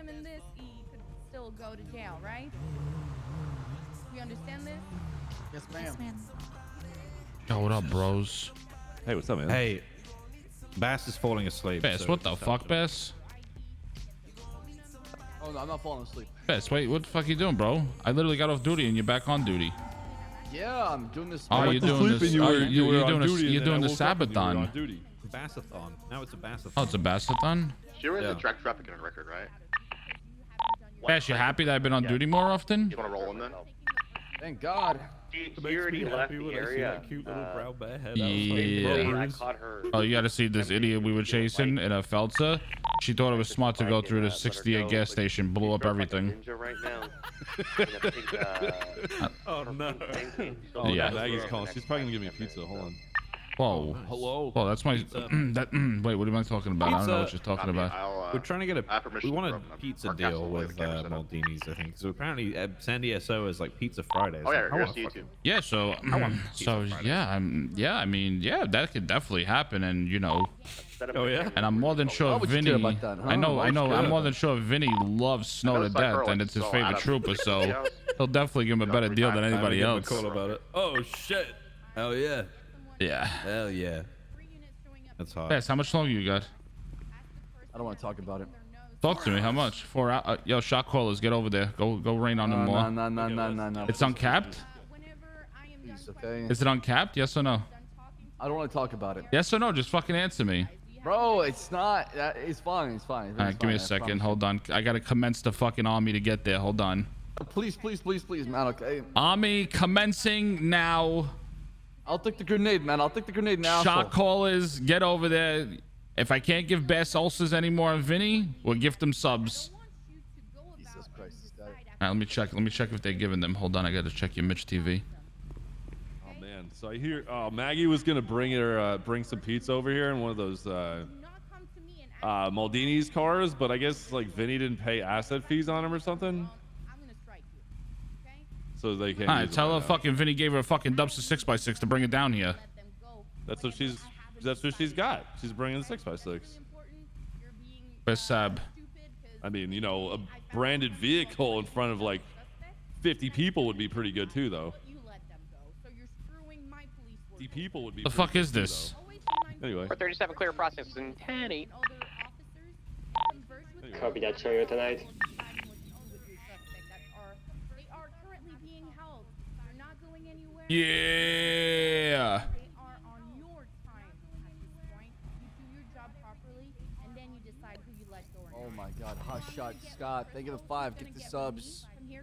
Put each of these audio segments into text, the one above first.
him in this, he could still go to jail, right? You understand this? Yes, ma'am. Yo, what up, bros? Hey, what's up, man? Hey, Bass is falling asleep. Bess, so what the just fuck, help him. Bess? Oh no, I'm not falling asleep. Bess, wait, what the fuck you doing, bro? I literally got off duty and you're back on duty. Yeah, I'm doing this. Oh, you're doing this. Oh, you're doing this. You're doing the Sabathon. Bassathon. Now it's a Bassathon. Oh, it's a Bassathon? She was a drug trafficking record, right? Bess, you happy that I've been on duty more often? You want to roll in then? Thank God. She already left the area. Cute little brown bear head. Yeah. I caught her. Oh, you got to see this idiot we were chasing in a Feltzer. She thought it was smart to go through the 68 gas station, blew up everything. Right now. Oh no. Oh, Yeah. Maggie's calling. She's probably gonna give me a pizza. Hold on. Whoa. Hello. Whoa, that's my. Wait, what am I talking about? I don't know what you're talking about. We're trying to get a. I have permission We want from a them. pizza Our deal castle with with the camera set up. Maldini's, I think. So apparently, San Diego is like Pizza Fridays. Oh yeah, I here's want you fucking- too. Yeah, so yeah, I mean, yeah, that could definitely happen, and you know, Oh yeah. and I'm more than sure Why would you Vinny. care about that, huh? I know, Why would you care I'm about more that? than sure Vinny loves Snow to It's like her, death, like, and it's his so favorite out of- trooper, so You know? he'll definitely give him a better deal than anybody I'm else. gonna give him a call about it. Oh shit. Hell yeah. Yeah. Hell yeah. That's hot. Bess, how much longer you got? I don't want to talk about it. Talk to me. How much? 4 hours. Yo, shot callers, get over there. Go rain on them more. No. It's uncapped. Please, okay. Is it uncapped? Yes or no? I don't want to talk about it, Yes or no? Just fucking answer me. bro. It's not. It's fine. It's fine. All right, give me a second. Hold on. I gotta commence the fucking army to get there. Hold on. Please, man. Okay. Army commencing now. I'll take the grenade, man. I'll take the grenade now. Shot callers, get over there. If I can't give Bass ulcers anymore and Vinny, we'll gift them subs. Jesus Christ, this guy. All right, let me check. Let me check if they're giving them. Hold on, I gotta check your Mitch TV. Oh man. So I hear Maggie was gonna bring some pizza over here in one of those Maldini's cars, but I guess like Vinny didn't pay asset fees on him or something. So they can't. All right, use it tell her right now. fucking Vinny gave her a fucking Dubster 6x6 to bring it down here. That's what she's got. She's bringing the 6x6. Where's Sab? I mean, you know, a branded vehicle in front of like 50 people would be pretty good too, though. 50 people would be. The pretty fuck good is too, this? though. Anyway. 37 clear process in 10-8. Copy that, show you tonight. Yeah. They are on your time at this point. You do your job properly, and then you decide who you let go or Oh not. my God, hot shot, Scott. Thank you for the 5. Get the subs. Yeah.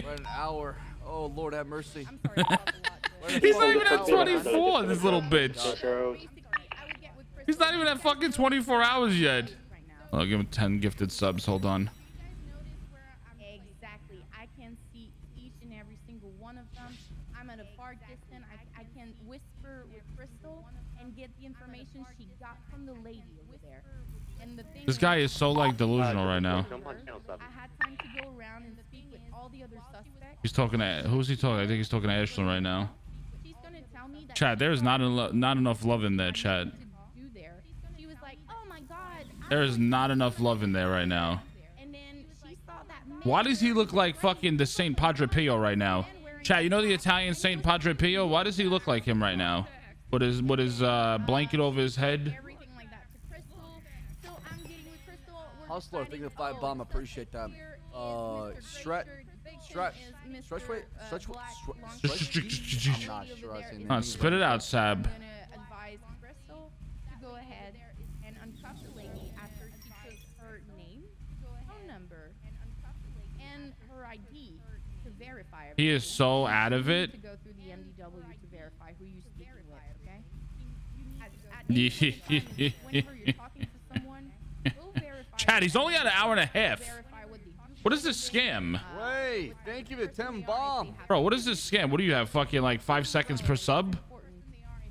We're at an hour. Oh Lord, have mercy. I'm sorry about the lot. He's not even at 24, this little bitch. Crossroad. He's not even at fucking 24 hours yet. I'll give him 10 gifted subs. Hold on. Exactly. I can see each and every single one of them. I'm at a far distance. I can whisper with Crystal and get the information she got from the lady over there. And the thing This guy is so like delusional right now. I had time to go around and speak with all the other suspects. He's talking to who's he talking? I think he's talking to Ashlyn right now. She's gonna tell me that Chad, there's not enough love in there, Chad. do there. She was like, "Oh my God." There is not enough love in there right now. And then she saw that man Why does he look like fucking the Saint Padre Pio right now? Chad, you know the Italian Saint Padre Pio? Why does he look like him right now? With his blanket over his head? everything like that to Crystal. So I'm getting with Crystal. We're Hustler, thank you for the 5 bomb. Appreciate that. Stretch weight. I'm not sure I seen that. Spit it out, Sab. I'm gonna advise Crystal to go ahead and uncuff the lady after she took her name, phone number, and her ID to verify everything. He is so out of it. To go through the MDW to verify who you speaking with, okay? Whenever you're talking to someone, go verify. Chad, he's only at an hour and a half. Verify what they do. What is this scam? Wait, thank you for the 10 bomb. Bro, what is this scam? What do you have? Fucking like 5 seconds per sub?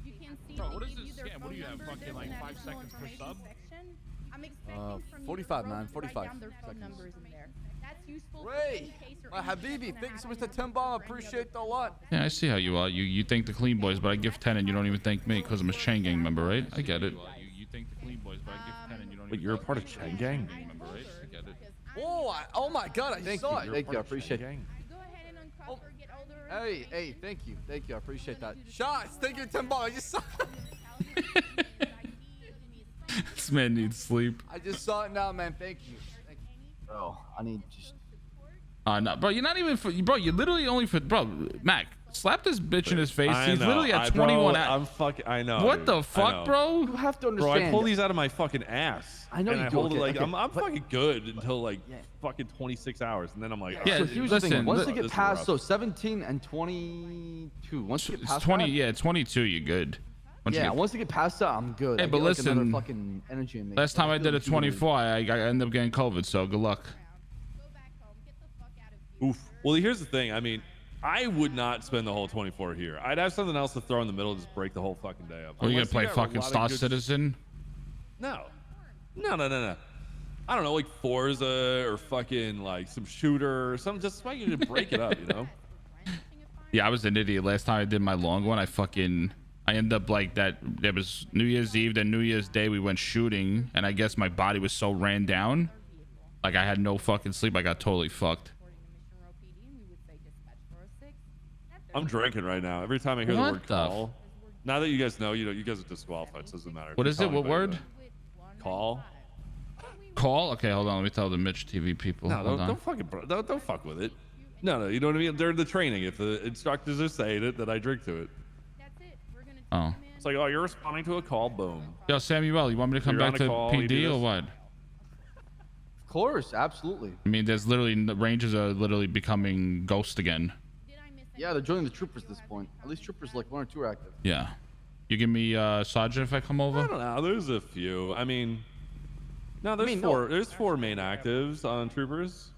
You can see Bro, they what is give this you their scam? What do you phone have? number, Fucking their like 5 national seconds per information sub? section. I'm expecting from you 45, to man, write 45 down their phone seconds. numbers in there. That's useful Ray, in case or my anything Habibi, that thank you so much happens for the 10 bomb. Appreciate that a lot. Yeah, I see how you are. You thank the clean boys, but I give 10 and you don't even thank me because I'm a chain gang member, right? I get it. You thank the clean boys, but I give 10 and you don't Wait, you're a part of Chain Gang? member, right? I get it. Oh, Oh my God! I Thank saw you. it. Thank you. I appreciate it. Go ahead and uncover, get older. Hey, thank you. I appreciate that. Shots. Thank you, $10. I just saw. This man needs sleep. I just saw it now, man. Thank you. Bro, I need just. No, bro, you're not even for, bro. You're literally only for, bro. Mac, slap this bitch in his face. I He's know. literally at Bro, 21. I'm fucking. I know. What dude. the I know. fuck, bro? You have to Bro, understand. I pull these out of my fucking ass. I know and you I do, hold it okay, like okay, I'm but- fucking good until like fucking 26 hours, and then I'm like, Yeah, So oh, here's listen, the thing. Once li- they get this is past rough. so 17 and 22, once they get It's past 20. that, Yeah, 22. You're good. Once you yeah, get- once they get past that, I'm good. Hey, I but get, like, another listen, fucking energy in me. last time I did a feel rejuvenated. 24, I ended up getting COVID. So good luck. Go back home. Get the fuck out of here. Oof. Well, here's the thing. I mean, I would not spend the whole 24 here. I'd have something else to throw in the middle, just break the whole fucking day up. Are you gonna Unless play got a fucking lot of Star good- Citizen? No. I don't know, like Forza or fucking like some shooter or something. Just so you to break it up, you know. Yeah, I was an idiot. Last time I did my long one, I ended up like that. There was New Year's Eve, then New Year's Day, we went shooting, and I guess my body was so ran down, like I had no fucking sleep. I got totally fucked. I'm drinking right now. Every time I hear the What word the f- call. Now that you guys know, you guys are disqualified. So it doesn't matter. What is it? What word? Call. Call? Okay, hold on. Let me tell the Mitch TV people. No, Hold on. don't fuck with it. No, you know what I mean. During the training, if the instructors are saying it, then I drink to it. Oh. It's like, oh, you're responding to a call. Boom. Yo, Samuel, you want me to come You're back on a to call, you do PD or this. what? Of course, absolutely. I mean, there's literally the Rangers are literally becoming ghost again. Yeah, they're joining the troopers at this point. At least troopers, like 1 or 2 are active. Yeah. You give me Sergeant if I come I over? don't know. There's a few. I mean, no, there's mean, four. no. There's 4 main actives on troopers.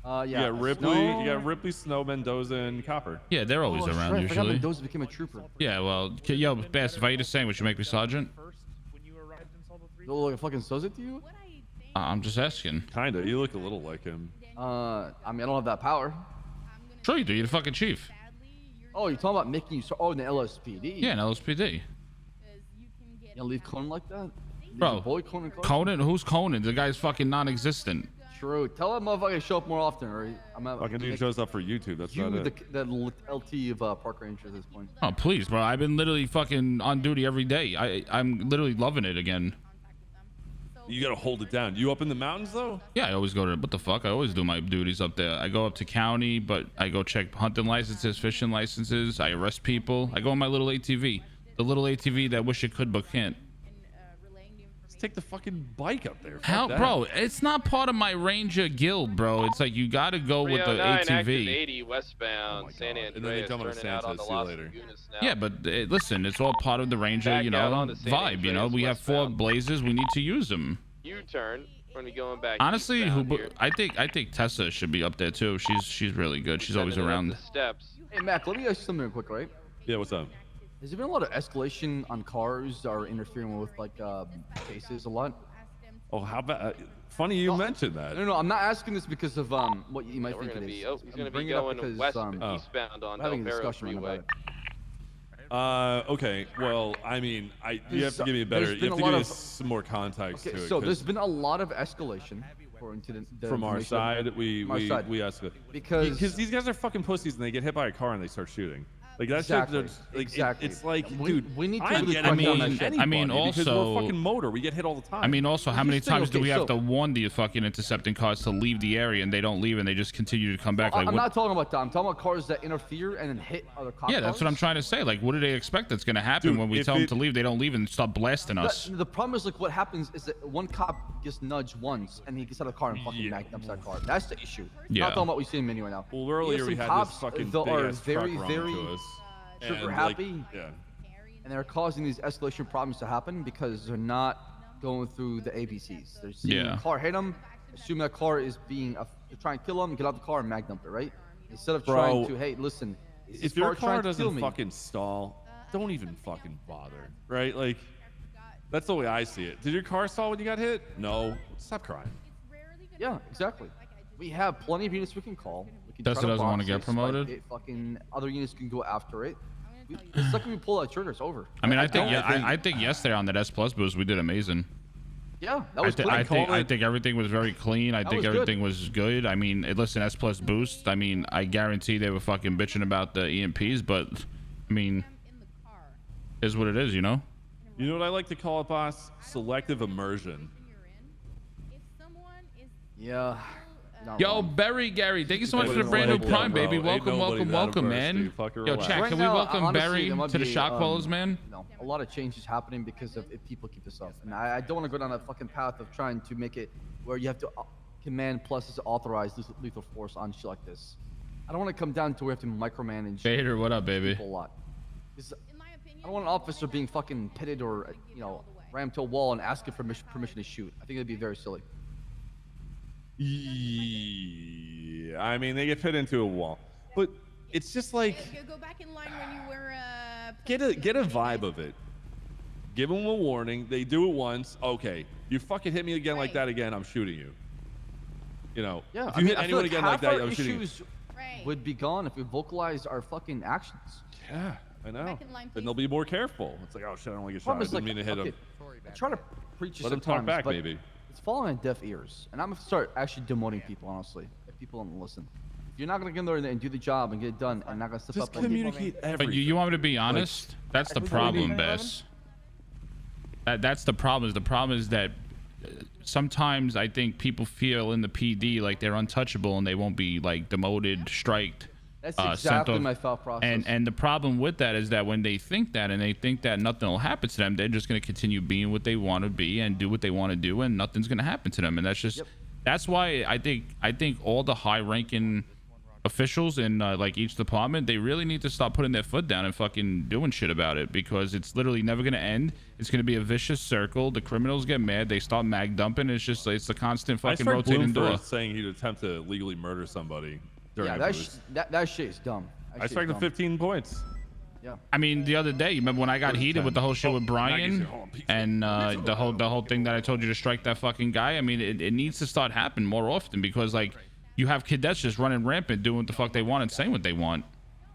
Yeah. You got Ripley. Snow- You got Ripley, Snow, Mendoza, and Copper. Yeah, they're always Oh, around shit, I forgot usually. Mendoza became a trooper. Yeah, well, yo, Bass, if I eat the same, would you make me Sergeant? You look like a fucking Soza to you? I'm just asking. Kinda. You look a little like him. I mean, I don't have that power. Sure you do. You're the fucking chief. Oh, you're talking about making you in the LSPD? Yeah, an LSPD. You gonna leave Conan like that? Leave Bro, your boy Conan. Conan? Who's Conan? The guy's fucking non-existent. True. Tell that motherfucker to show up more often, or I'm not. Fucking dude shows up for YouTube. That's You, about the, it. the LT of Park Ranger at this point. Oh, please, bro. I've been literally fucking on duty every day. I'm literally loving it again. You gotta hold it down. You up in the mountains though? Yeah, I always go to, what the fuck? I always do my duties up there. I go up to county, but I go check hunting licenses, fishing licenses. I arrest people. I go on my little ATV. The little ATV that wish it could but can't. Just take the fucking bike up there. Fuck How, that. bro? It's not part of my Ranger guild, bro. It's like you gotta go with the 309 active ATV. 80 westbound, Oh my San God. Andreas, And then they jump on a turning out on Santa. the See you Las later. Lagunas now. Yeah, but listen, it's all part of the Ranger, Back you out know, onto San vibe. You know, Andreas we have 4 westbound. blazes. We need to use them. U-turn when we going back. Honestly, eastbound here. I think Tessa should be up there too. She's really good. She's always Sending it up around. the steps. Hey Mac, let me ask you something real quick, right? Yeah, what's up? Has there been a lot of escalation on cars that are interfering with like cases a lot? Oh, how about? Funny you mentioned that. No, I'm not asking this because of what you might We're think gonna it be. is. Oh, he's I'm gonna be bringing it up going because, west Oh. eastbound on we're having a Del Vero discussion Freeway. about it. Okay. Well, I mean, you have to give me a better. There's You been have a to give lot me of- some more context Okay, to it. so 'cause there's been a lot of escalation according to the from our information that- side, we from our we side. we ask it Because- these guys are fucking pussies and they get hit by a car and they start shooting. Like that's Exactly, just like exactly. it's like, We- dude, we need to I really get crack it down more on than that shit. I mean, anybody because also- we're fucking motor. We get hit all the time. I mean, also, how many just saying, times do okay, we have so- to warn the fucking intercepting cars to leave the area and they don't leave and they just continue to come back? Like, I'm what? not talking about that. I'm talking about cars that interfere and then hit other cars. Yeah, that's what I'm trying to say. Like, what do they expect that's gonna happen Dude, when we if tell them it- to leave? They don't leave and start blasting us. The problem is like what happens is that one cop gets nudged once and he gets out of the car and fucking Yeah. magnums that car. That's the issue. Yeah. Not talking about what we see in Mini right now. Well, You earlier have we some had cops this fucking that big are ass very, truck very run to us. super and, like, happy. yeah. and they're causing these escalation problems to happen because they're not going through the ABCs. They're seeing Yeah. a car hit them, assuming that car is being they're trying to kill them, get out the car and mag dump it, right? Instead of Bro, trying to, hey, listen, is this If your trying car to kill doesn't me? fucking stall, don't even fucking bother, right? Like, that's the way I see it. Did your car stall when you got hit? No. Stop crying. Yeah, exactly. We have plenty of units we can call. We can Tessa try to doesn't wanna box get it, spike promoted? it, fucking other units can go after it. The second we pull that trigger, it's over. I mean, I think don't yeah, I think yesterday on that S Plus boost we did amazing. Yeah, that was clean. I think everything was very clean. I think was good. everything was good. I mean, listen, S plus boost. I mean, I guarantee they were fucking bitching about the EMPs, but I mean, in the car. is what it is, you know. You know what I like to call it, boss? Selective immersion. If someone is Yeah. not Yo, wrong. Barry Gary, thank you so much for the Ain't brand new nobody Prime, bro. baby. Ain't Welcome, nobody welcome, that welcome, immersed, man. dude. Fucking Yo, relax. chat, Right can we now, welcome honestly, Barry there might to the be, shot callers, man? A lot of changes happening because of if people keep this up, and I don't want to go down that fucking path of trying to make it where you have to command plus is authorized lethal force on shit like this. I don't want to come down to where we have to micromanage Vader, what up, baby? people a lot. 'Cause in my opinion, I don't want an officer being fucking pitted or rammed to a wall and asking for permission to shoot. I think it'd be very silly. Yeah, I mean, they get fit into a wall, but it's just like go back in line when you were get a vibe of it. Give them a warning. They do it once. Okay, you fucking hit me again like that again, I'm shooting you. You know, Yeah, if I you mean, hit I feel anyone like again like half that, our I'm shooting you. issues Right. would be gone if we vocalized our fucking actions. Yeah, I know. Back in line, Then please. they'll be more careful. It's like, oh shit, I don't want to get shot. I Problem is, didn't mean to hit okay, him. I try to preach this Let him sometimes, talk back, but baby. it's falling on deaf ears, and I'm gonna start actually demoting people. Honestly, if people don't listen, if you're not gonna get in there and do the job and get it done, and not gonna step Just up and communicate everything. But you want me to be honest? That's the problem, Bess. That's the problem. The problem is that sometimes I think people feel in the PD like they're untouchable and they won't be like demoted, striked. That's sent exactly off. my thought process. And the problem with that is that when they think that and they think that nothing will happen to them, they're just going to continue being what they want to be and do what they want to do, and nothing's going to happen to them. And that's just that's why I think all the high-ranking officials in like each department, they really need to stop putting their foot down and fucking doing shit about it, because it's literally never going to end. It's going to be a vicious circle. The criminals get mad, they start mag dumping. It's just it's a constant fucking rotating door. saying he'd attempt to legally murder somebody during yeah, a that, boost. that shit is dumb. That I shit is expected dumb. 15 points. Yeah. I mean, the other day, you remember when I got heated with the whole shit with Brian and the whole thing that I told you to strike that fucking guy? I mean, it needs to start happening more often, because like you have cadets just running rampant, doing what the fuck they want and saying what they want.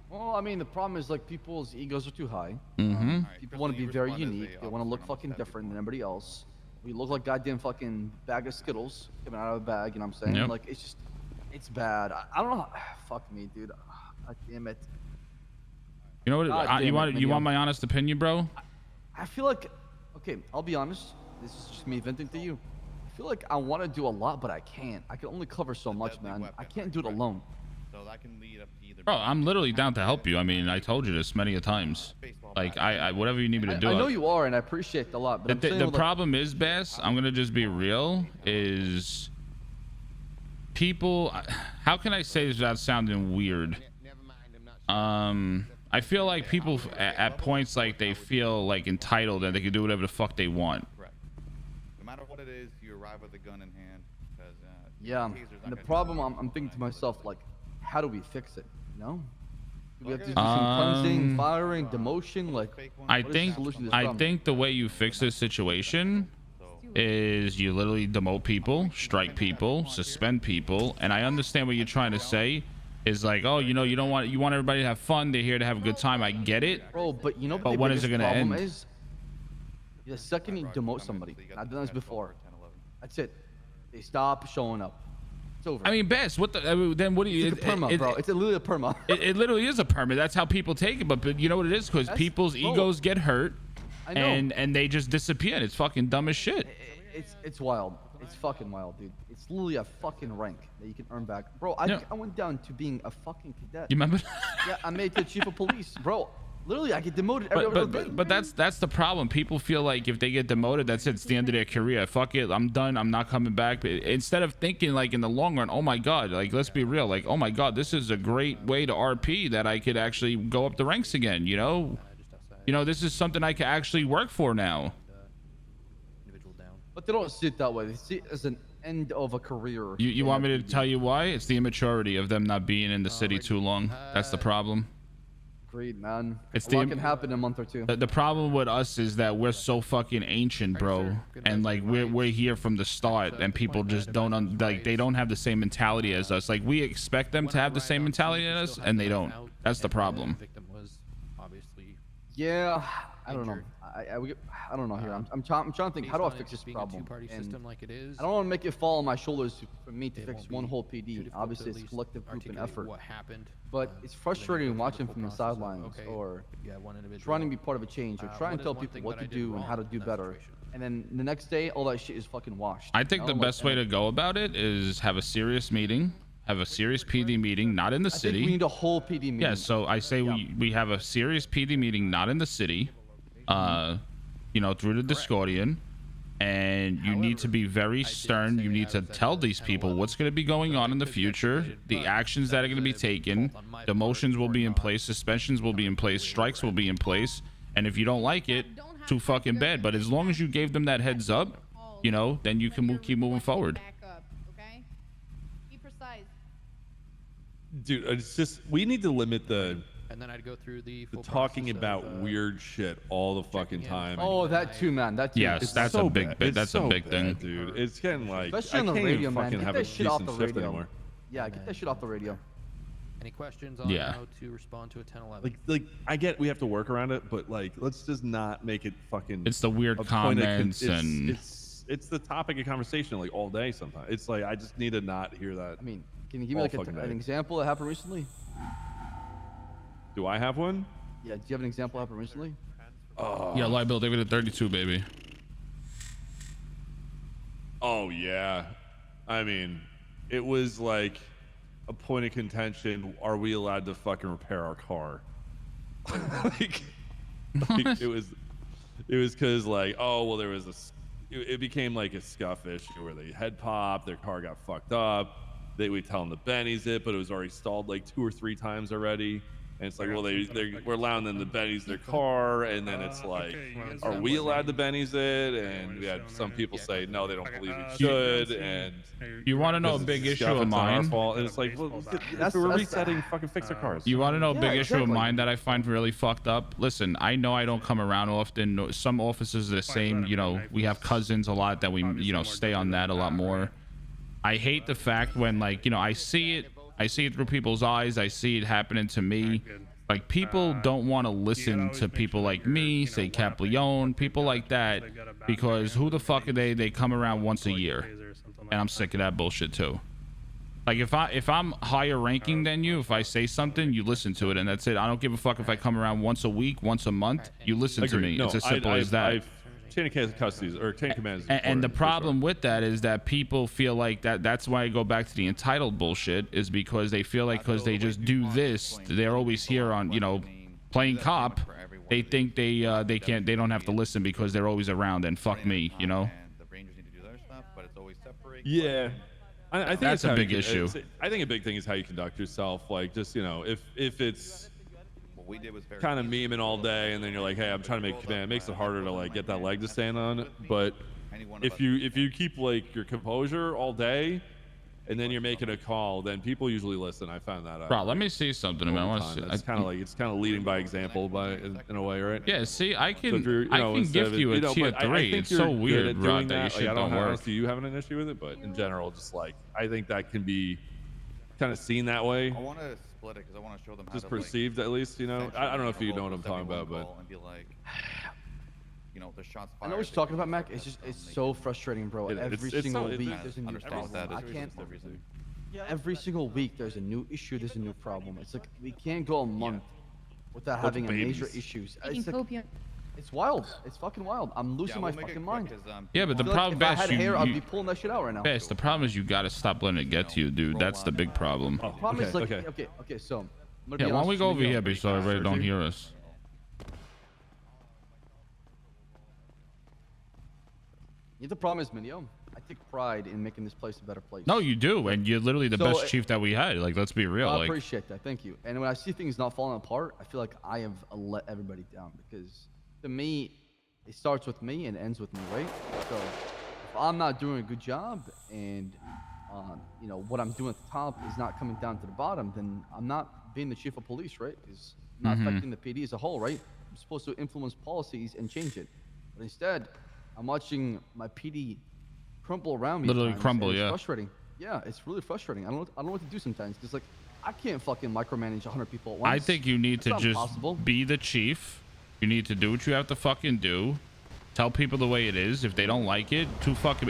Well, I mean, the problem is like people's egos are too high. Mm-hmm. People want to be very unique. They want to look fucking different than everybody else. We look like goddamn fucking bag of Skittles coming out of a bag. You know what I'm saying? Yep. Like it's just, it's bad. I don't know. Fuck me, dude. God damn it. You know what? God damn You it, want Mineos. my honest opinion, bro? I feel like, okay, I'll be honest. This is just me venting to you. I feel like I want to do a lot, but I can't. I can only cover so much, man. I can't do it alone. So that can lead up to either. Bro, I'm literally down to help you. I mean, I told you this many a times. Like I whatever you need me to do. I know you are, and I appreciate it a lot. But I'm saying The with, like, problem is, Bass, I'm gonna just be real, is people, how can I say this without sounding weird? I feel like people at points like they feel like entitled and they can do whatever the fuck they want. Correct. No matter what it is, you arrive with a gun in hand. Because, yeah. taser's not And the gonna do problem, nothing. I'm thinking to myself, like, how do we fix it? You know? Do we have to do some cleansing, firing, demotion? Like, I what is the think solution to this I problem? think the way you fix this situation is you literally demote people, strike people, suspend people, and I understand what you're trying to say is like, oh, you know, you want everybody to have fun, they're here to have a good time. I get it. Bro, but you know what But the when is it biggest gonna problem end? is? The second you demote somebody, and I've done this before, that's it. They stop showing up. It's over. I mean, Bess, what the? I mean, then what do you? it's a perma, bro. It's literally a perma. It literally is a permit. That's how people take it. But you know what it is? Because That's- people's bro, egos get hurt, I know. and they just disappear. And it's fucking dumb as shit. It's wild. It's fucking wild, dude. It's literally a fucking rank that you can earn back. Bro, Yeah. I went down to being a fucking cadet. You remember? Yeah, I made it to chief of police. Bro, literally, I get demoted every other day. But that's the problem. People feel like if they get demoted, that's it. It's the end of their career. Fuck it, I'm done. I'm not coming back. But instead of thinking like in the long run, oh my god, like let's be real, like oh my god, this is a great way to RP that I could actually go up the ranks again. You know, this is something I can actually work for now. But they don't see it that way. They see it as an end of a career. You want me to tell you why? It's the immaturity of them not being in the city too long. That's the problem. Agreed, man. It's a lot the- can happen in a month or two. The problem with us is that we're so fucking ancient, bro, and like we're here from the start, and people just don't like they don't have the same mentality as us. Like we expect them to have the same mentality as us, and they don't. That's the problem. Yeah, I don't know. I don't know here. I'm trying to think. How do I fix this problem? And system like it is, I don't want to make it fall on my shoulders for me to it fix won't one be whole too PD. difficult to Obviously, at it's least collective group and articulate effort. what happened. But it's frustrating watching from the sidelines or trying to be part of a change or trying to tell people what to do and how to do better. And then the next day, all that shit is fucking washed. I think the best way to go about it is have a serious meeting, have a serious PD meeting, not in the I think city. we need a whole PD meeting. Yeah, so I say we have a serious PD meeting, not in the city, you know, through the Discordian, and you need to be very stern. You need to tell these people what's going to be going on in the future, the actions that are going to be taken, demotions will be in place, suspensions will be in place, strikes will be in place, and if you don't like it, too fucking bad. But as long as you gave them that heads up, you know, then you can keep moving forward. Okay? Be precise. Dude, it's just we need to limit the And then I'd go through the full talking process about of, weird shit all the fucking in, time. Oh, that too, man. That too. Yes, It's that's so a big bad. bit. It's That's so a big bad, thing. dude. It's getting like Especially I on the can't radio, even man. fucking Get have that a shit off decent the shift radio. anymore. Yeah, get that shit off the radio. Any questions on Yeah. how to respond to a 1011? Like I get we have to work around it, but like let's just not make it fucking. It's the weird a point of comments and it's the topic of conversation like all day sometimes. It's like I just need to not hear that. I mean, can you give me All like fucking an day. example that happened recently? Do I have one? Yeah, do you have an example that happened recently? yeah, liability David at 32, baby. Oh yeah, I mean, it was like a point of contention. Are we allowed to fucking repair our car? like it was because like oh well there was it became like a scuff issue where they head popped, their car got fucked up. We tell them to Benny's it, but it was already stalled like 2 or 3 times already. And it's like, well, we're allowing them to Benny's their car, and then it's like, are we allowed to Benny's it? And we had some people say, no, they don't believe we should. And You want to know a because big it's issue scuff, of it's not our mine? fault. And it's like, well, That's- we're that's- resetting, fucking fix our cars. You want to know a Yeah, big issue of exactly. mine that I find really fucked up? Listen, I know I don't come around often. Some officers are the same. You know, we have cousins a lot that we, you know, stay on that a lot more. I hate the fact when, like, you know, I see it through people's eyes. I see it happening to me. Like, people don't want to listen to people like me, say Capleone, people like that, because who the fuck are they? They come around once a year, and I'm sick of that bullshit too. Like, if I'm higher ranking than you, if I say something, you listen to it, and that's it. I don't give a fuck if I come around once a week, once a month. You listen to me. No, It's as simple as that. Chain of custody or chain of command is And the important, for problem sure. with that is that people feel like that's why I go back to the entitled bullshit, is because they feel like because they just do this, they're always here on, you know, playing cop. They think they don't have to listen because they're always around, and fuck me, you know. And the Rangers need to do their stuff, but it's always separate. Yeah. I think That's it's a how big you, issue. I think a big thing is how you conduct yourself. Like, just, you know, if it's What we did was very kind of easy. memeing all day and then you're like, hey, I'm trying to make a command, it makes it harder to like get that leg to stand on. But if you keep like your composure all day and then you're making a call, then people usually listen. I found that out. Bro, let me see something, man. I want to see. It's kind of like it's kind of leading by example, in a way, right? Yeah, see, I So if you're, can you know, instead gift of it- you a you know, tier but I 3. think It's you're so good weird, at Rod, doing that your Like, shit I don't don't know work. if you having an issue with it, but in general, just like I think that can be kind of seen that way, I want to split it because I want to show them how just to, like, perceived at least. You know, I don't know if you know what I'm talking about, but and be like, you know, the shots I fired. know what you're talking about, Mac. It's so frustrating, bro. It- Every it's single so- week it's- there's a new understand problem. that I is can't. the reason. Every single week there's a new issue. There's a new problem. It's like we can't go a month without Bunch of having a major babies. issues. Taking It's like, copium. it's wild. It's fucking wild. I'm losing Yeah, my we'll make it fucking quick mind. 'cause, Yeah, but I the feel like problem, if I Best, had hair, I'd you be pulling that shit out right now. Best, the problem is you gotta stop letting it get to you, dude. That's the big problem. Oh, Problem is like, okay. okay, so. I'm gonna Yeah, be why don't we honest go with over you. here, B, so everybody don't hear us? Yeah, the problem is, Minio, I take pride in making this place a better place. No, you do, and you're literally the So, best chief that we had. Like, let's be real. I Like, appreciate that. Thank you. And when I see things not falling apart, I feel like I have let everybody down because to me, it starts with me and ends with me, right? So if I'm not doing a good job and you know what I'm doing at the top is not coming down to the bottom, then I'm not being the chief of police, right? Because I'm not affecting the PD as a whole, right? I'm supposed to influence policies and change it, but instead, I'm watching my PD crumble around me. Literally at times, crumble, and it's yeah. frustrating. Yeah, it's really frustrating. I don't know what to do sometimes because like I can't fucking micromanage 100 people at once. I think you need That's to not just possible. be the chief You need to do what you have to fucking do. Tell people the way it is. If they don't like it, to fucking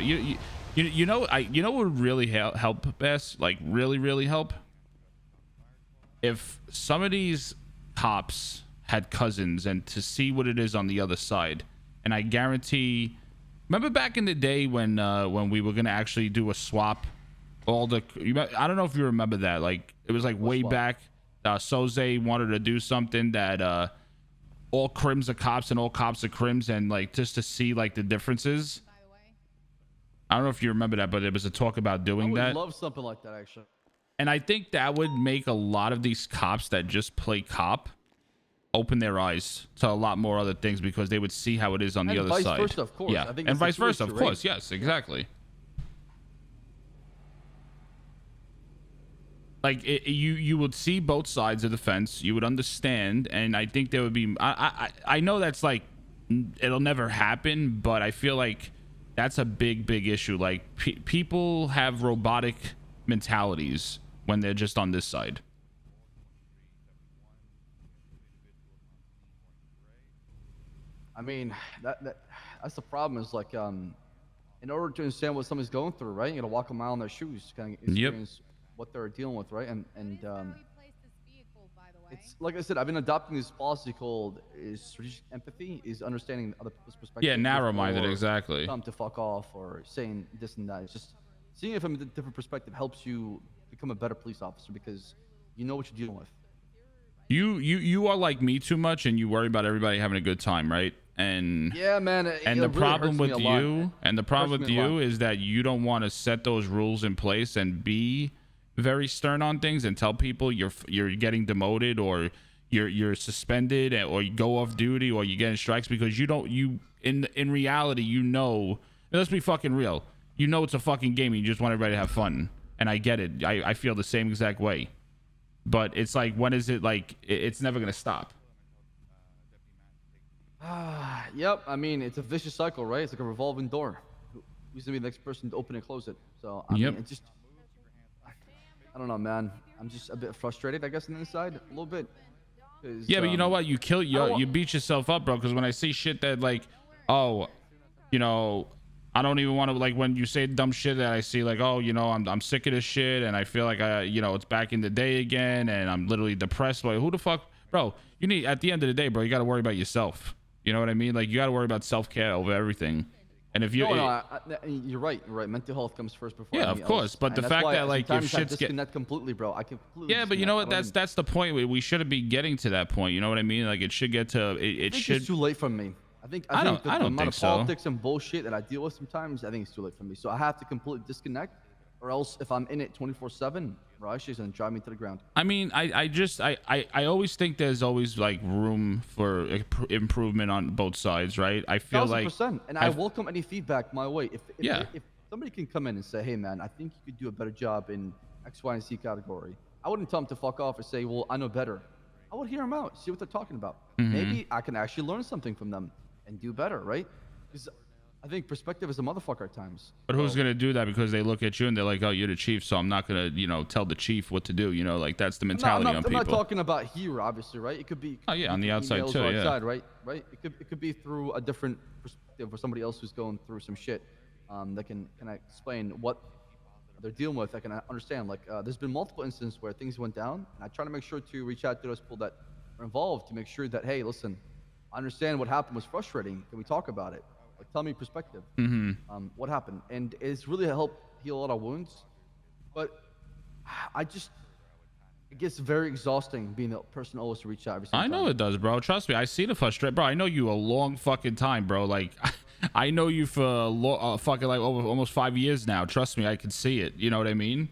you know what would really help best, like really help, if some of these cops had cousins and to see what it is on the other side. And I guarantee, remember back in the day when we were gonna actually do a swap, I don't know if you remember that, like it was like way back. Soze wanted to do something that all crims are cops and all cops are crims, and like just to see like the differences. I don't know if you remember that, but it was a talk about doing that. I would love something like that, actually. And I think that would make a lot of these cops that just play cop open their eyes to a lot more other things, because they would see how it is on the other vice side. versa, of course. Yeah, I think and it's a vice versa, of two-way course. street. Yes, exactly. Like you would see both sides of the fence. You would understand, and I think there would be. I know that's like it'll never happen, but I feel like that's a big issue. Like people have robotic mentalities when they're just on this side. I mean, that's the problem. Is like in order to understand what somebody's going through, right? You gotta walk a mile in their shoes, kind of experience what they're dealing with, right? And it's like I said, I've been adopting this policy called strategic empathy, is understanding other people's perspective. Yeah, narrow-minded, before exactly. Tell them to fuck off or saying this and that. It's just seeing it from a different perspective helps you become a better police officer, because you know what you're dealing with. You are like me too much, and you worry about everybody having a good time, right? And yeah, man. And the problem with you, is that you don't want to set those rules in place and be very stern on things and tell people you're getting demoted or you're suspended or you go off duty or you're getting strikes, because in reality, let's be fucking real. You know it's a fucking game and you just want everybody to have fun. And I get it. I feel the same exact way. But it's like, when is it like it's never gonna stop? Yep. I mean, it's a vicious cycle, right? It's like a revolving door. Who's gonna be the next person to open and close it? So I mean, it's just, I don't know, man. I'm just a bit frustrated, I guess, on the inside, a little bit. Yeah, but you know what? You beat yourself up, bro. Because when I see shit that like, oh, you know, I don't even want to, like, when you say dumb shit that I see, like, oh, you know, I'm sick of this shit and I feel like it's back in the day again and I'm literally depressed. Like, who the fuck, bro? At the end of the day, bro, you got to worry about yourself. You know what I mean? Like, you got to worry about self-care over everything. And if you're you're right. Mental health comes first before. Yeah, of course. But the fact that like if shit's disconnect completely, bro. I completely. Yeah, but you know what? That's the point. We shouldn't be getting to that point. You know what I mean? Like, it should get to. It should. It's too late for me. I think the amount of politics and bullshit that I deal with sometimes, I think it's too late for me. So I have to completely disconnect, or else if I'm in it 24/7, bro, it's just gonna drive me to the ground. I mean, I always think there's always like room for improvement on both sides, right? I feel 1,000%. And I welcome any feedback my way. If somebody can come in and say, hey man, I think you could do a better job in X, Y, and Z category, I wouldn't tell them to fuck off or say, well, I know better. I would hear them out, see what they're talking about. Maybe I can actually learn something from them and do better, right? Because I think perspective is a motherfucker at times. But who's gonna do that? Because they look at you and they're like, "Oh, you're the chief, so I'm not gonna, tell the chief what to do." You know, like that's the mentality on people. I'm not talking about here, obviously, right? It could be. Oh yeah, on the outside too, yeah. Outside, right? It could be through a different perspective for somebody else who's going through some shit. That can explain what they're dealing with. I can understand. Like, there's been multiple instances where things went down, and I try to make sure to reach out to those people that are involved to make sure that, hey, listen, I understand what happened was frustrating. Can we talk about it? Like, tell me perspective. What happened? And it's really helped heal a lot of wounds. But it gets very exhausting being the person always to reach out every single time. I know it does, bro. Trust me. I see the frustration, bro. I know you a long fucking time, bro. Like, I know you for fucking like over almost 5 years now. Trust me, I can see it. You know what I mean?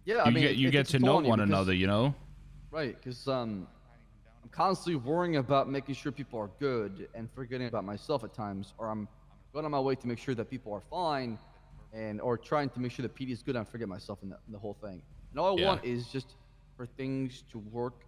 Yeah, you get to know one another, you know? Right, because I'm constantly worrying about making sure people are good and forgetting about myself at times, or I'm going on my way to make sure that people are fine, or trying to make sure that PD is good and I forget myself in the whole thing. And all I want is just for things to work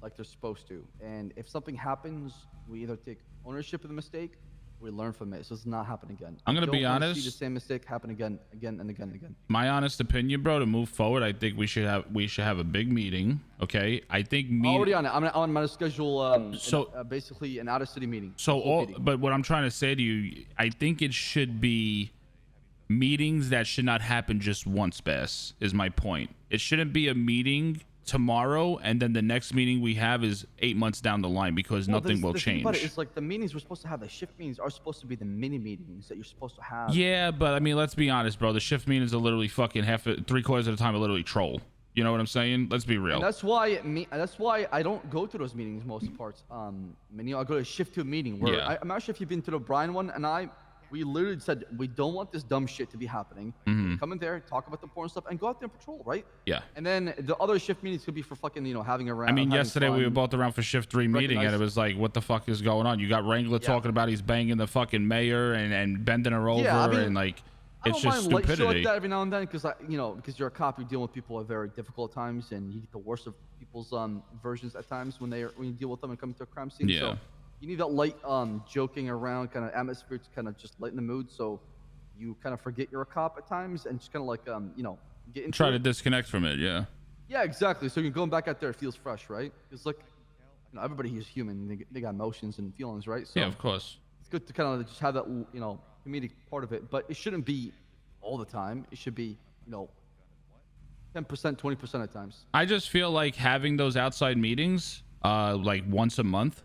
like they're supposed to. And if something happens, we either take ownership of the mistake We learn from it, so it's not happening again. I'm gonna I be don't wanna honest. See the same mistake happen again, and again. My honest opinion, bro, to move forward, I think we should have a big meeting. Okay, I think Already on it. I'm gonna schedule So- basically an out of city meeting. So a whole meeting. but what I'm trying to say to you, I think it should be meetings that should not happen just once, Bass, is my point. It shouldn't be a meeting tomorrow and then the next meeting we have is 8 months down the line because Well, nothing will the thing about it change. is like the meetings we're supposed to have, the shift meetings are supposed to be the mini meetings that you're supposed to have. Yeah, but I mean, let's be honest, bro. The shift meetings are literally fucking three-quarters of the time are literally troll. You know what I'm saying? Let's be real. And that's why I don't go to those meetings most parts. I go to a shift to a meeting where Yeah. I'm not sure if you've been to the Brian one, and we literally said we don't want this dumb shit to be happening. Mhm. Come in there, talk about the porn stuff, and go out there and patrol, right? Yeah. And then the other shift meetings could be for fucking having a round. I mean, having yesterday we were fun. both around for shift 3 meeting, and it Recognize- was like, what the fuck is going on? You got Wrangler Yeah. talking about he's banging the fucking mayor and bending her over, Yeah, I mean, and like, I it's don't just mind light shit stupidity. like that every now and then, because because you're a cop, you're dealing with people at very difficult times, and you get the worst of people's versions at times when you deal with them and come to a crime scene. Yeah. So you need that light joking around kind of atmosphere to kind of just lighten the mood, so you kind of forget you're a cop at times and just kind of like get into Try it. to disconnect from it, yeah. Yeah, exactly. So you're going back out there, it feels fresh, right? It's like everybody here is human. They got emotions and feelings, right? So Yeah, of course. it's good to kind of just have that comedic part of it, but it shouldn't be all the time. It should be 10%, 20% at times. I just feel like having those outside meetings, like once a month,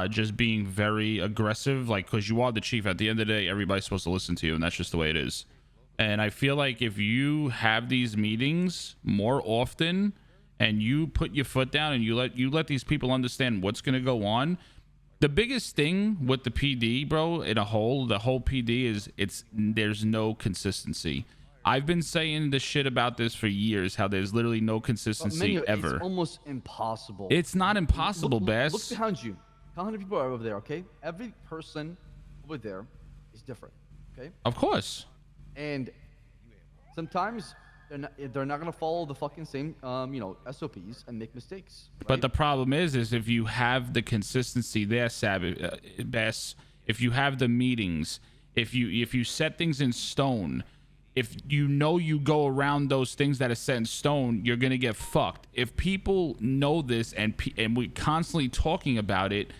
just being very aggressive, like, because you are the chief. At the end of the day, everybody's supposed to listen to you, and that's just the way it is. And I feel like if you have these meetings more often and you put your foot down and you let these people understand what's going to go on, the biggest thing with the PD, bro, the whole PD is there's no consistency. I've been saying this shit about this for years, how there's literally no consistency ever. It's almost impossible. It's not impossible, Bass. Look behind you. How many people are over there, okay? Every person over there is different, okay? Of course. And sometimes they're not gonna follow the fucking same SOPs and make mistakes. Right? But the problem is if you have the consistency there, Bass, if you have the meetings, if you set things in stone, if you go around those things that are set in stone, you're gonna get fucked. If people know this and we're constantly talking about it,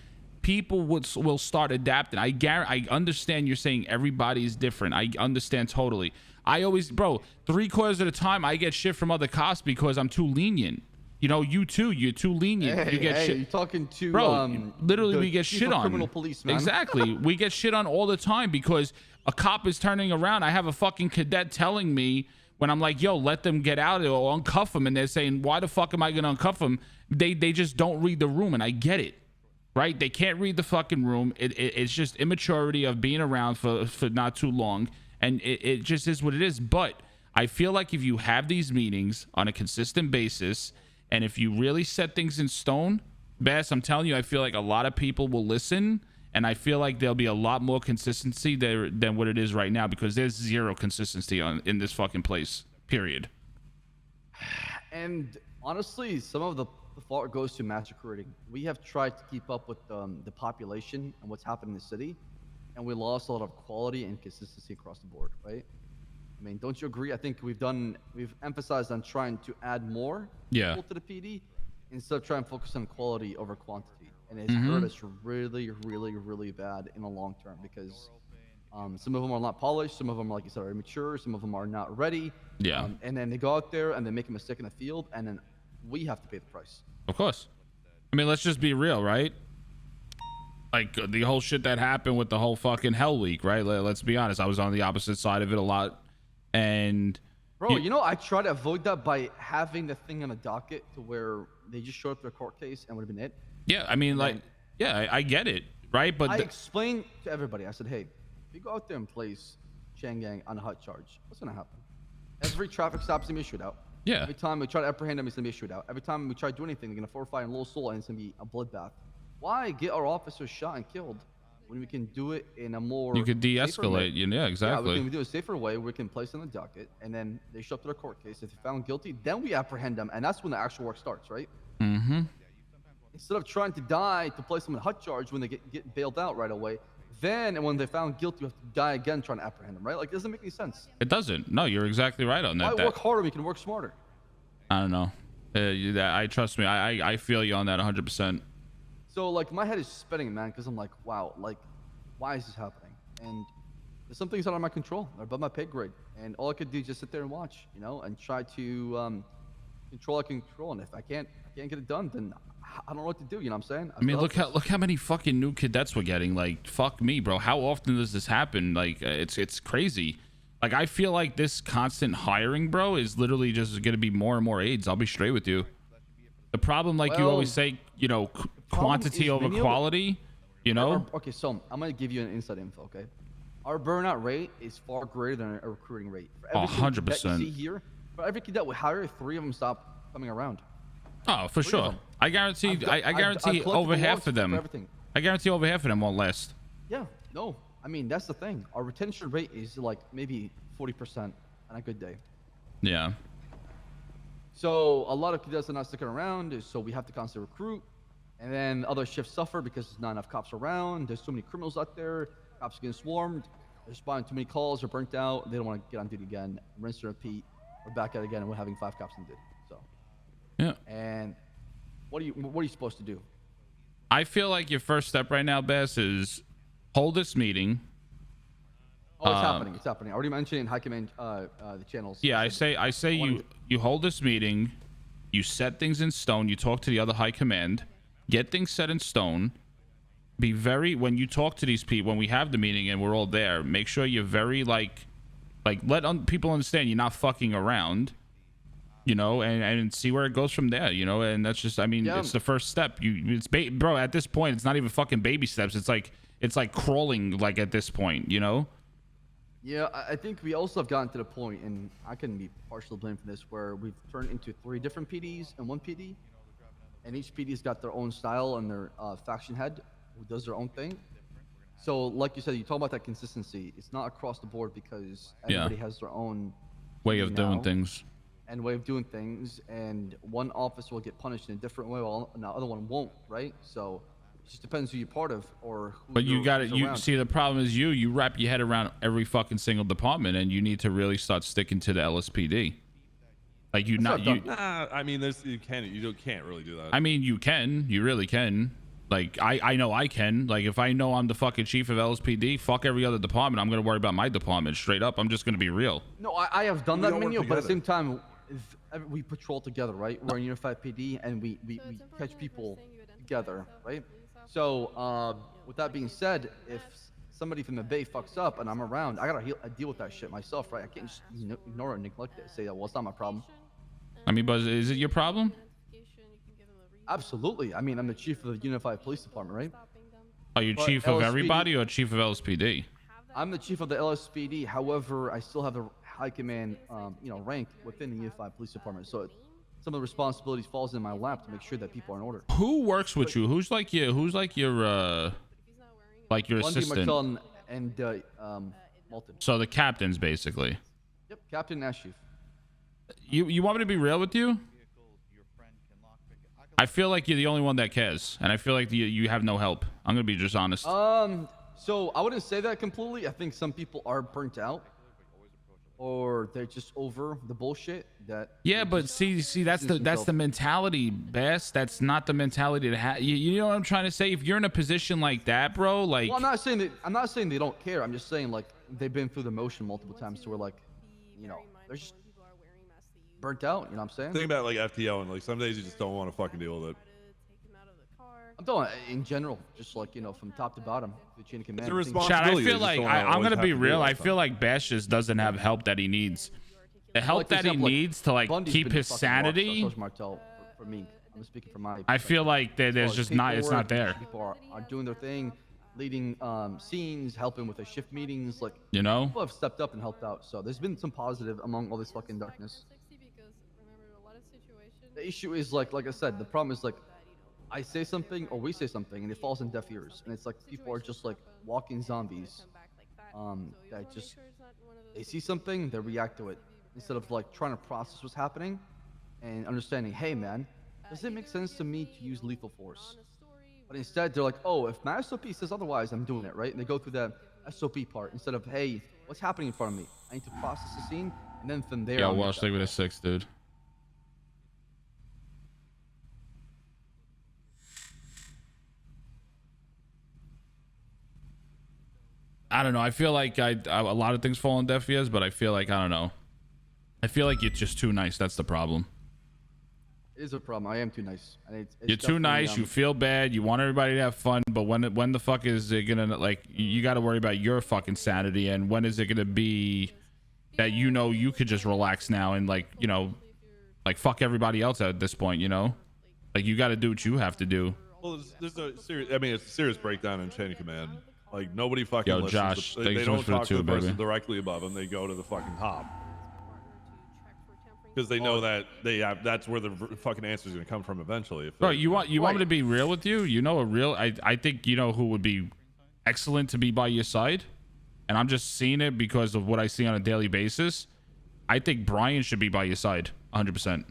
people will start adapting. I understand you're saying everybody's different. I understand totally. I always, bro, 3/4 of the time I get shit from other cops because I'm too lenient. You too. You're too lenient. You get shit. You're talking to Bro, literally the we get chief shit of on. criminal police, man. Exactly. We get shit on all the time because a cop is turning around. I have a fucking cadet telling me when I'm like, yo, let them get out or uncuff them, and they're saying, why the fuck am I gonna uncuff them? They just don't read the room, and I get it. Right? They can't read the fucking room. It's just immaturity of being around for not too long, and it just is what it is. But I feel like if you have these meetings on a consistent basis, and if you really set things in stone, Bass, I'm telling you, I feel like a lot of people will listen, and I feel like there'll be a lot more consistency there than what it is right now, because there's zero consistency in this fucking place, period. And honestly, some of the fault goes to mass recruiting. We have tried to keep up with the population and what's happening in the city, and we lost a lot of quality and consistency across the board, right? I mean, don't you agree? I think we've emphasized on trying to add more people to the PD instead of trying to focus on quality over quantity, and it's hurt us really, really, really bad in the long term because some of them are not polished, some of them, like you said, are immature, some of them are not ready. Yeah. And then they go out there and they make a mistake in the field, and then we have to pay the price. Of course. I mean, let's just be real, right? Like the whole shit that happened with the whole fucking Hell Week, right? Let's be honest. I was on the opposite side of it a lot. And bro, I try to avoid that by having the thing on a docket to where they just show up their court case and would have been it. Yeah, I mean, I get it, right? But I explained to everybody, I said, hey, if you go out there and place Chang Gang on a hot charge, what's going to happen? Every traffic stop's going to be a shootout. Yeah. Every time we try to apprehend them, it's going to be a shootout. Every time we try to do anything, they're going to fortify and low soul, and it's going to be a bloodbath. Why get our officers shot and killed when we can do it in a more... You could de-escalate. Yeah, exactly. Yeah, we can do a safer way. We can place on the docket, and then they show up to their court case. If they're found guilty, then we apprehend them, and that's when the actual work starts, right? Mm-hmm. Instead of trying to die to place them in hot charge when they get bailed out right away, Then, and when they're found guilty, you have to die again trying to apprehend them, right? Like, it doesn't make any sense. It doesn't. No, you're exactly right on Why that. work harder? We can work smarter. I don't know. I trust me. I feel you on that 100%. So like my head is spinning, man, because I'm like, wow, like, why is this happening? And there's some things out of my control. They're above my pay grade, and all I could do is just sit there and watch, you know, and try to control what I can control. And if I can't get it done, then I don't know what to do. You know what I'm saying? I mean, look how many fucking new cadets we're getting. Like, fuck me, bro. How often does this happen? Like, it's crazy. Like, I feel like this constant hiring, bro, is literally just gonna be more and more aides. I'll be straight with you. The problem, like you always say, you know, quantity over quality. You know. Okay, so I'm gonna give you an inside info. Okay, our burnout rate is far greater than our recruiting rate. For every 100%. You see here, for every cadet we hire, 3 of them stop coming around. Oh, for sure. I guarantee. I guarantee over half of them. I guarantee over half of them won't last. Yeah. No. I mean, that's the thing. Our retention rate is like maybe 40% on a good day. Yeah. So a lot of cadets are not sticking around, so we have to constantly recruit. And then other shifts suffer because there's not enough cops around. There's so many criminals out there. Cops are getting swarmed. They're responding to too many calls. They're burnt out. They don't want to get on duty again. Rinse and repeat. We're back at it again, and we're having 5 cops on duty. So. Yeah. And what are you supposed to do? I feel like your first step right now, Bess, is hold this meeting. Oh, it's happening. It's happening. I already mentioned in High Command the channels. Yeah, I say you hold this meeting, you set things in stone, you talk to the other High Command, get things set in stone. Be very, when you talk to these people, when we have the meeting and we're all there, make sure you're very like let people understand you're not fucking around, you know, and see where it goes from there, you know. And that's just, I mean, it's the first step. Bro, at this point, it's not even fucking baby steps. It's like crawling, like, at this point, you know. Yeah, I think we also have gotten to the point, and I can be partially blamed for this, where we've turned into 3 different PDs and 1 PD, and each PD's got their own style and their faction head who does their own thing. So, like you said, you talk about that consistency. It's not across the board because everybody has their own way of doing things. And way of doing things, and one officer will get punished in a different way, while the other one won't, right? So it just depends who you're part of or who. But you got it. You see, the problem is you wrap your head around every fucking single department, and you need to really start sticking to the LSPD. Like you not you. Nah, I mean, you can't really do that. I mean, you can. You really can. Like I know I can. Like if I know I'm the fucking chief of LSPD, fuck every other department. I'm gonna worry about my department straight up. I'm just gonna be real. No, I have done that, Mineos, but at the same time, we patrol together, right? We're in Unified PD, and we catch people together, right? So with that being said, if somebody from the Bay fucks up and I'm around, I gotta deal with that shit myself, right? I can't just ignore it and neglect it. Say, well, it's not my problem. I mean, but is it your problem? Absolutely. I mean, I'm the chief of the Unified Police Department, right? Are you chief of everybody or chief of LSPD? I'm the chief of the LSPD. However, I still have the high command, rank within the Unified Police Department. So some of the responsibilities falls in my lap to make sure that people are in order. Who works with you? Who's like your assistant? Martel and Malton. So the captains, basically. Yep, Captain and Chief. You want me to be real with you? I feel like you're the only one that cares, and I feel like you have no help. I'm gonna be just honest. So I wouldn't say that completely. I think some people are burnt out, or they're just over the bullshit. Yeah, but see, that's the mentality, Bass. That's not the mentality to have. You know what I'm trying to say? If you're in a position like that, bro, like. Well, I'm not saying they don't care. I'm just saying like they've been through the motion multiple times, so we're like, they're just burnt out. You know what I'm saying? Think about like FTO, and like some days you just don't want to fucking deal with it. I'm talking in general, just like from top to bottom, the chain of command. Chad, I feel like I'm gonna be real. I feel like Bash just doesn't have help that he needs. The help that he needs to like keep his sanity. Martel, for me, I'm speaking from my. I feel like there's just not. It's not there. People are doing their thing, leading scenes, helping with the shift meetings. Like people have stepped up and helped out. So there's been some positive among all this fucking darkness. The issue is like I said, the problem is like I say something or we say something and it falls in deaf ears, and it's like people are just like walking zombies. That just they see something, they react to it instead of like trying to process what's happening and understanding. Hey man, does it make sense to me to use lethal force? But instead, they're like, oh, if my SOP says otherwise, I'm doing it, right? And they go through the SOP part instead of, hey, what's happening in front of me? I need to process the scene, and then from there, Yo, I'll make Walsh, that leave it call. at 6, dude. I don't know. I feel like a lot of things fall on deaf ears, but I feel like, I don't know. I feel like you're just too nice. That's the problem. It is a problem. I am too nice. And it's You're too definitely, nice. You feel bad. You want everybody to have fun, but when the fuck is it gonna, like, you got to worry about your fucking sanity, and when is it gonna be that you could just relax now and, like, like, fuck everybody else at this point, like, you got to do what you have to do. Well, there's a serious. I mean, it's a serious breakdown in chain of command. Like, nobody fucking Yo, listens. Josh, thank They you so don't much for the talk to the tube, person baby. directly above them. They go to the fucking top because they know that that's where the fucking answer is gonna come from eventually. Bro, you want me to be real with you? I think who would be excellent to be by your side, and I'm just seeing it because of what I see on a daily basis. I think Brian should be by your side 100%.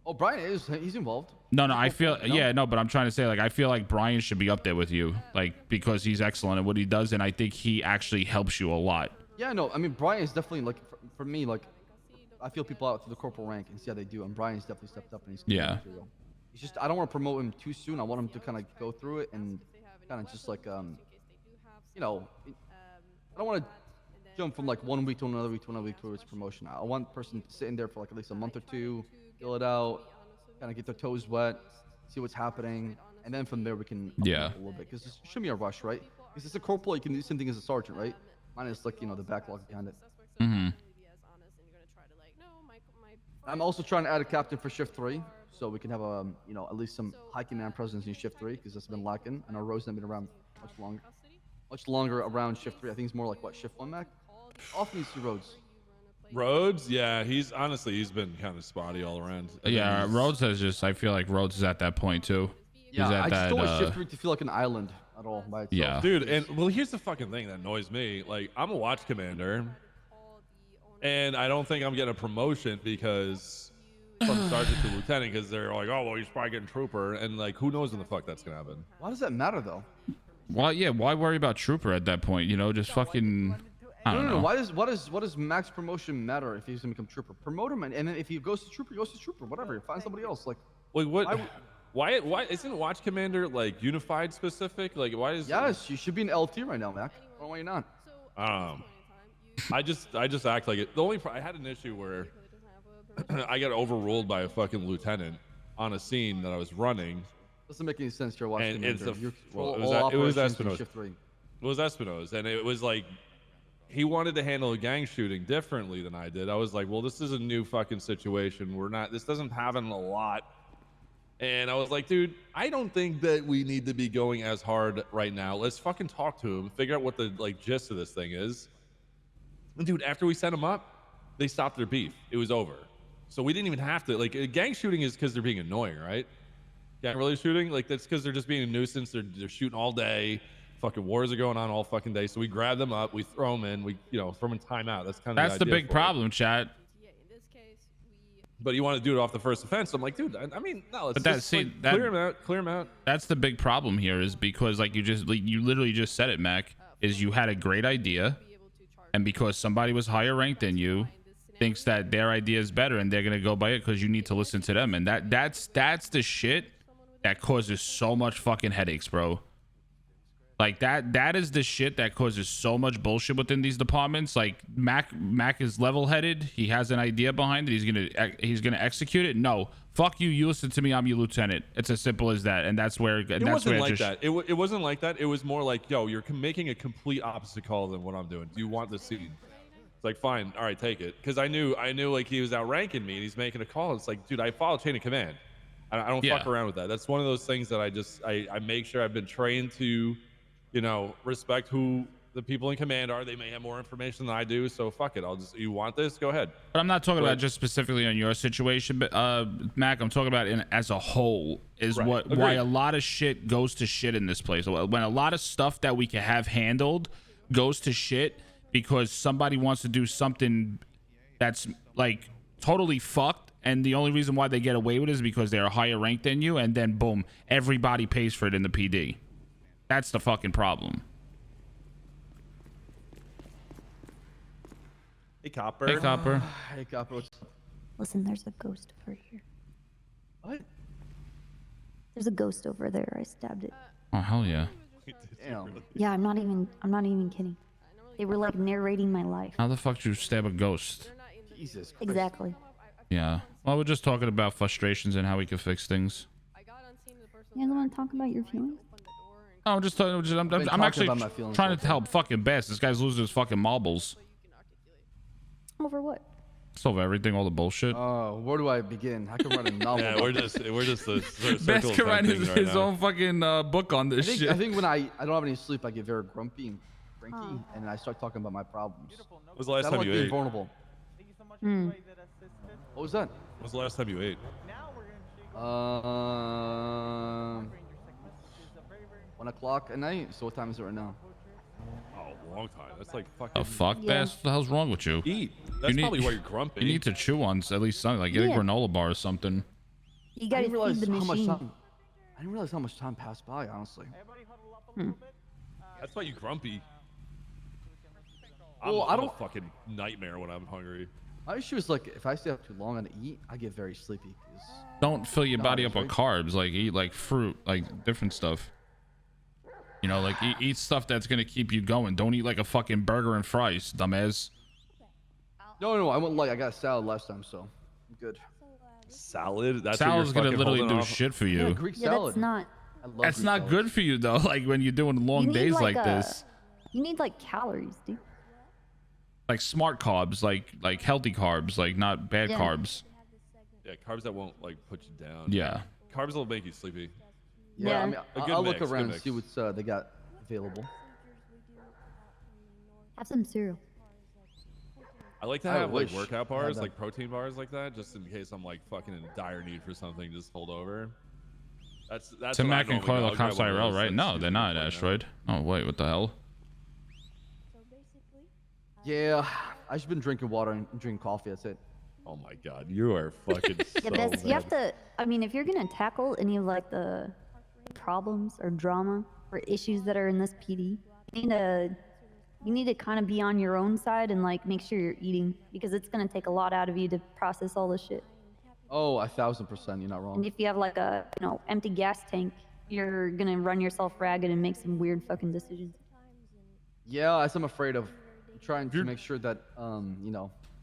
Oh, Brian he's involved. No, I feel, but I'm trying to say, like, I feel like Brian should be up there with you, like, because he's excellent at what he does, and I think he actually helps you a lot. Yeah, no, I mean, Brian is definitely, like, for me, like, I feel people out to the corporal rank and see how they do, and Brian's definitely stepped up and he's material. It's just, I don't want to promote him too soon. I want him to kind of go through it and kind of just, like, I don't want to jump from, like, one week to another week to another week towards promotion. I want the person to sit in there for, like, at least a month or two, fill it out, kind of get their toes wet, see what's happening, and then from there we can up it up a little bit, because it shouldn't be a rush, right? Because it's a corporal, you can do the same thing as a sergeant, right? Minus, like, the backlog behind it. I'm also trying to add a captain for shift 3, so we can have a at least some high command presence in shift 3, because that's been lacking, and our rows have been around much longer around shift 3. I think it's more like what, shift 1, Mac? Often you see Rhodes, yeah, he's been kind of spotty all around. Yeah, Rhodes has just, I feel like Rhodes is at that point too. Yeah, He's at I just don't want that, shift 3 to feel like an island at all by itself. Yeah. Dude, and well, here's the fucking thing that annoys me. Like, I'm a watch commander, and I don't think I'm getting a promotion because from sergeant to lieutenant, because they're like, oh, well, he's probably getting trooper, and, like, who knows when the fuck that's gonna happen. Why does that matter though? Why worry about trooper at that point? Just fucking, I don't know. Why does max promotion matter if he's gonna become trooper? Promote him, and then if he goes to trooper, he goes to trooper. Whatever, find somebody else. Like what? Why isn't watch commander like unified specific? Like, why is? Yes, you should be an LT right now, Mac. Why are you not? I just act like it. I had an issue where I got overruled by a fucking lieutenant on a scene that I was running. Doesn't make any sense to watch And commander. it was Espinosa. It was Espinosa, and it was like he wanted to handle a gang shooting differently than I did. I was like, well, this is a new fucking situation. This doesn't happen a lot. And I was like, dude, I don't think that we need to be going as hard right now. Let's fucking talk to him, figure out what the gist of this thing is. And dude, after we set him up, they stopped their beef. It was over. So we didn't even have to, gang shooting is because they're being annoying, right? Gang really shooting, that's because they're just being a nuisance. They're shooting all day. Fucking wars are going on all fucking day. So we grab them up, we throw them in, we throw them in timeout. That's kind of that's the big problem, chat. But you want to do it off the first offense. I'm like, dude, I mean, no, let's clear him out. That's the big problem here, is because you literally just said it, Mac, is you had a great idea, and because somebody was higher ranked than you, thinks that their idea is better, and they're gonna go by it because you need to listen to them, and that's the shit that causes so much fucking headaches, bro. Like that is the shit that causes so much bullshit within these departments. Like Mac is level-headed. He has an idea behind it. He's gonna execute it. No, fuck you. You listen to me. I'm your lieutenant. It's as simple as that. And that's where it wasn't like that. It wasn't like that. It was more like, yo, you're making a complete opposite call than what I'm doing. Do you want the scene? It's like, fine, all right, take it. Because I knew like he was outranking me and he's making a call. It's like, dude, I follow chain of command. I don't fuck around with that. That's one of those things that I make sure I've been trained to, respect who the people in command are. They may have more information than I do, so fuck it. You want this? Go ahead. But I'm not talking about just specifically on your situation, but Mac, I'm talking about as a whole is right. why a lot of shit goes to shit in this place. When a lot of stuff that we can have handled goes to shit because somebody wants to do something that's totally fucked, and the only reason why they get away with it is because they're higher ranked than you, and then boom, everybody pays for it in the PD. That's the fucking problem. Hey, Copper. Hey, Copper. Hey, Copper. What's up? Listen, there's a ghost over here. What? There's a ghost over there. I stabbed it. Oh hell yeah. Damn. Yeah, I'm not even kidding. They were like narrating my life. How the fuck did you stab a ghost? Jesus Christ. Exactly. Yeah. Well, we're just talking about frustrations and how we can fix things. You guys want to talk about your feelings? Oh, I'm just talking. I'm talking actually about my feelings trying all to day. help fucking Bass. This guy's losing his fucking marbles. Over what? Solve everything, all the bullshit. Where do I begin? I can write a novel. Yeah, we're just a sort of Bass circle can write effect his, thing right his now. own fucking book on this shit. I think when I don't have any sleep, I get very grumpy and cranky, and I start talking about my problems. When was the last I time like you being ate? vulnerable. Hmm. What was that? When was the last time you ate? 1 o'clock at night. So what time is it right now? Oh, a long time. That's like fucking. Oh fuck, Yeah. Bass. What the hell's wrong with you? Eat. That's need- probably why you're grumpy. You need to chew on at least something, like get a Yeah. granola bar or something. You I gotta didn't realize feed the how much machine. time. I didn't realize how much time passed by. Honestly. That's why you grumpy. Well, I'm I a don't- fucking nightmare when I'm hungry. My issue is like if I stay up too long and eat, I get very sleepy. 'Cause Don't fill your No, body that's up with carbs. Like eat like fruit, like different stuff. You know, like eat stuff that's gonna keep you going. Don't eat like a fucking burger and fries, dumbass. No, I went light. I got a salad last time, so I'm good. Salad? That's Salad's what gonna you're literally fucking do holding off? shit for Yeah, you. Greek Yeah, salad. that's not. I love That's Greek not salad. good for you though. Like when you're doing long You need days like a- this. You need like calories, dude. Like smart carbs, like healthy carbs, like not bad Yeah. carbs. Yeah, carbs that won't like put you down. Yeah. Carbs will make you sleepy. Yeah, Yeah. I mean, A good I'll mix, look good around and mix. see what's they got available. Have some cereal. I like to I have like wish workout I had bars, that. like protein bars like that, just in case I'm like fucking in dire need for something. Just hold over. That's Tim what I Mac and normally do. Coil I'll are grab cops one of IRL, those, right? that's No, usually they're not, fine now. Asteroid. Oh wait, what the hell? Yeah, I've just been drinking water and drinking coffee. That's it. Oh my god, you are fucking Yeah, so that's you have bad. to. I mean, if you're gonna tackle any of like the problems or drama or issues that are in this PD, you need to kind of be on your own side and like make sure you're eating because it's gonna take a lot out of you to process all this shit. Oh, 1,000%. You're not And wrong. if you have like a empty gas tank, you're gonna run yourself ragged and make some weird fucking decisions. Yeah, as I'm afraid of trying to make sure that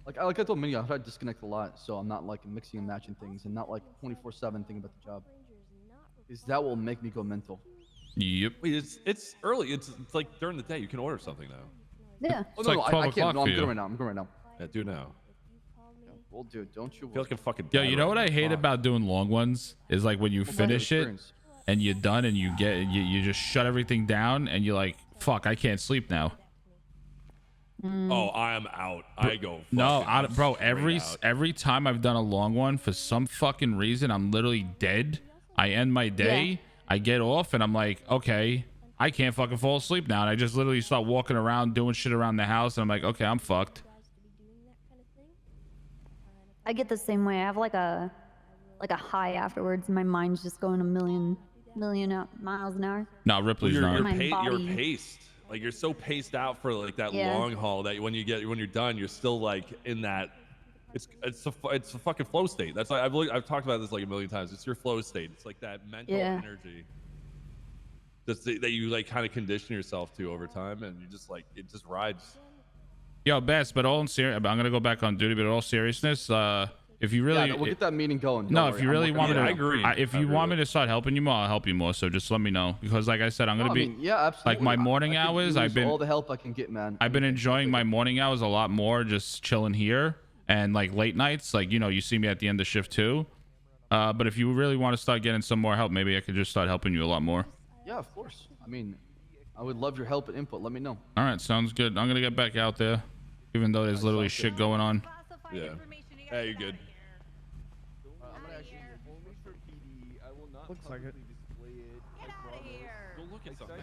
like I told Minnie, I try to disconnect a lot, so I'm not like mixing and matching things and not like 24/7 thinking about the job. Because that will make me go mental. Yep. Wait, it's early. It's like during the day. You can order something now. Yeah. Oh It's no, like no, 12 I can't. o'clock No, for I'm you. good right now. I'm good right now. Yeah, do now. Well, dude, don't you I feel like a fucking. Yo, dad you know right what I now. hate Fuck. about doing long ones is like when you Well, that's finish it experience. and you're done and you just shut everything down and you're like, fuck, I can't sleep now. Oh, I am out. I go. No, fucking bro, straight out. every time I've done a long one, for some fucking reason, I'm literally dead. I end my day, Yeah. I get off, and I'm like, okay, I can't fucking fall asleep now. And I just literally start walking around, doing shit around the house, and I'm like, okay, I'm fucked. I get the same way. I have like a high afterwards, and my mind's just going a million miles an hour. No, Ripley's You're, not. you're, My you're body. paced. Like you're so paced out for like that Yeah. long haul that when you're done, you're still like in that. It's a fucking flow state. That's like I've talked about this like a million times. It's your flow state. It's like that mental Yeah. energy. Just that you like kind of condition yourself to over time, and you just like it just rides. Yo, Bess, but all in serious, I'm gonna go back on duty, but in all seriousness, if you really, Yeah, we'll get that meeting going. no, Don't if worry, you I'm really working want me on to, it. I agree. if I you agree want me with to start helping you more, I'll help you more. So just let me know, because like I said, I'm gonna No, be I mean, yeah, absolutely. like my morning I could hours. use I've been all the help I can get, man. I've been enjoying my morning hours a lot more, just chilling here, and like late nights, like you see me at the end of shift too. But if you really want to start getting some more help, maybe I could just start helping you a lot more. Yeah, of course. I mean, I would love your help and input. Let me know. All right, sounds good. I'm gonna get back out there, even though there's literally shit going on. Yeah. Hey, you good? Looks like it. Go look at something.